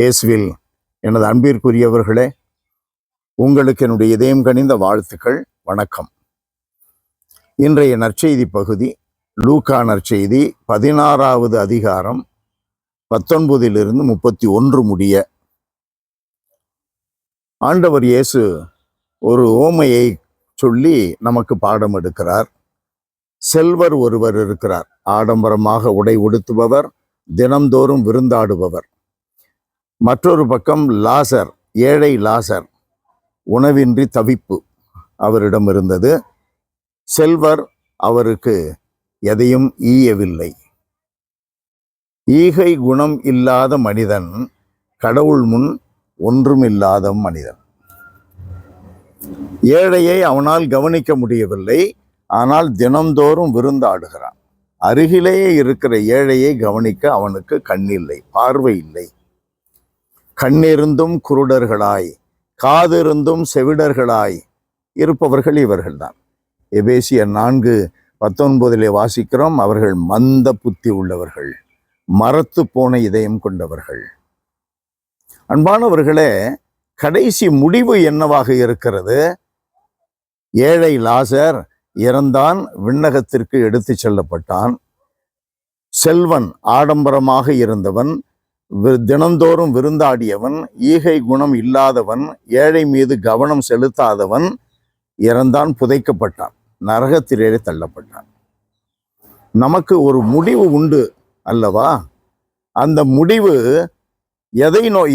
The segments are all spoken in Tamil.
இயேசுவில் எனது அன்பிற்குரியவர்களே, உங்களுக்கு என்னுடைய இதயம் கனிந்த வாழ்த்துக்கள். வணக்கம். இன்றைய நற்செய்தி பகுதி லூக்கா நற்செய்தி 16வது அதிகாரம் 19 31 முடிய. ஆண்டவர் இயேசு ஒரு ஓமையை சொல்லி நமக்கு பாடம் எடுக்கிறார். செல்வர் ஒருவர் இருக்கிறார், ஆடம்பரமாக உடை உடுத்துபவர், தினந்தோறும் விருந்தாடுபவர். மற்றொரு பக்கம் லாசர், ஏழை லாசர், உணவின்றி தவிப்பு அவரிடம் இருந்தது. செல்வர் அவருக்கு எதையும் ஈயவில்லை. ஈகை குணம் இல்லாத மனிதன் கடவுள் முன் ஒன்றுமில்லாத மனிதன். ஏழையை அவனால் கவனிக்க முடியவில்லை, ஆனால் தினந்தோறும் விருந்தாடுகிறான். அருகிலேயே இருக்கிற ஏழையை கவனிக்க அவனுக்கு கண்ணில்லை, பார்வை இல்லை. கண்ணிருந்தும் குருடர்களாய், காதிருந்தும் செவிடர்களாய் இருப்பவர்கள் இவர்கள்தான். எபேசியர் 4:19 வாசிக்கிறோம், அவர்கள் மந்த புத்தி உள்ளவர்கள், மரத்து போன இதயம் கொண்டவர்கள். அன்பானவர்களே, கடைசி முடிவு என்னவாக இருக்கிறது? ஏழை லாசர் இறந்தான், விண்ணகத்திற்கு எடுத்து செல்லப்பட்டான். செல்வன், ஆடம்பரமாக இருந்தவன், தினந்தோறும் விருந்தாடியவன், ஈகை குணம் இல்லாதவன், ஏழை மீது கவனம் செலுத்தாதவன் இறந்தான், புதைக்கப்பட்டான், நரகத்திலே தள்ளப்பட்டான். நமக்கு ஒரு முடிவு உண்டு அல்லவா? அந்த முடிவு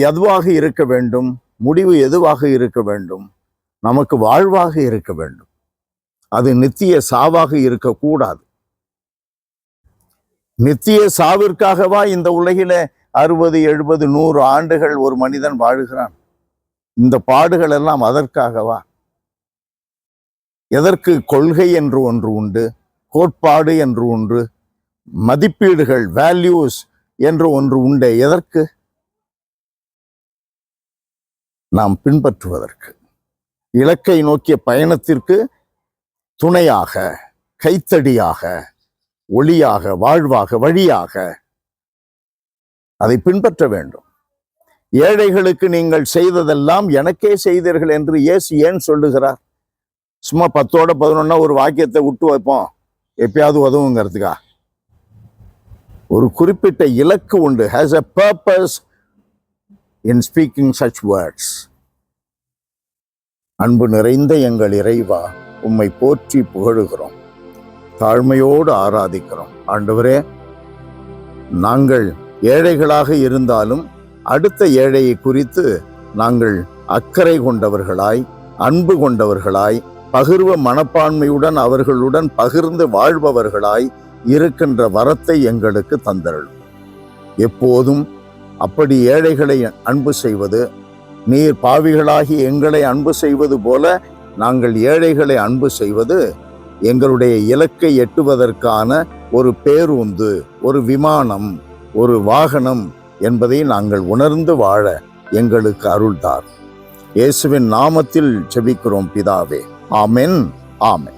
எதுவாக இருக்க வேண்டும்? முடிவு எதுவாக இருக்க வேண்டும்? நமக்கு வாழ்வாக இருக்க வேண்டும். அது நித்திய சாவாக இருக்கக்கூடாது. நித்திய சாவிற்காகவா இந்த உலகிலே 60, 70, 100 ஆண்டுகள் ஒரு மனிதன் வாழுகிறான்? இந்த பாடுகள் எல்லாம் அதற்காகவா? எதற்கு? கொள்கை என்று ஒன்று உண்டு, கோட்பாடு என்று ஒன்று, மதிப்பீடுகள், வேல்யூஸ் என்று ஒன்று உண்டு. எதற்கு? நாம் பின்பற்றுவதற்கு, இலக்கை நோக்கிய பயணத்திற்கு துணையாக, கைத்தடியாக, ஒளியாக, வாழ்வாக, வழியாக அதை பின்பற்ற வேண்டும். ஏழைகளுக்கு நீங்கள் செய்ததெல்லாம் எனக்கே செய்தீர்கள் என்று இயேசு ஏன் சொல்லுகிறார்? சும்மா 10ஓட 11 ஒரு வாக்கியத்தை விட்டு வைப்போம், எப்பயாவது உதவுங்கிறதுக்கா? ஒரு குறிப்பிட்ட இலக்கு உண்டு. has a purpose in speaking such words. அன்பு நிறைந்த எங்கள் இறைவா, உம்மை போற்றி புகழுகிறோம், தாழ்மையோடு ஆராதிக்கிறோம். ஆண்டவரே, நாங்கள் ஏழைகளாக இருந்தாலும் அடுத்த ஏழையை குறித்து நாங்கள் அக்கறை கொண்டவர்களாய், அன்பு கொண்டவர்களாய், பகிர்வு மனப்பான்மையுடன் அவர்களுடன் பகிர்ந்து வாழ்பவர்களாய் இருக்கின்ற வரத்தை எங்களுக்கு தந்தருளும். எப்போதும் அப்படி ஏழைகளை அன்பு செய்வது, நீர் பாவிகளாகி எங்களை அன்பு செய்வது போல நாங்கள் ஏழைகளை அன்பு செய்வது எங்களுடைய இலக்கை எட்டுவதற்கான ஒரு பேருந்து, ஒரு விமானம், ஒரு வாகனம் என்பதை நாங்கள் உணர்ந்து வாழ எங்களுக்கு அருள்தார். இயேசுவின் நாமத்தில் ஜெபிக்கிறோம் பிதாவே. ஆமென், ஆமென்.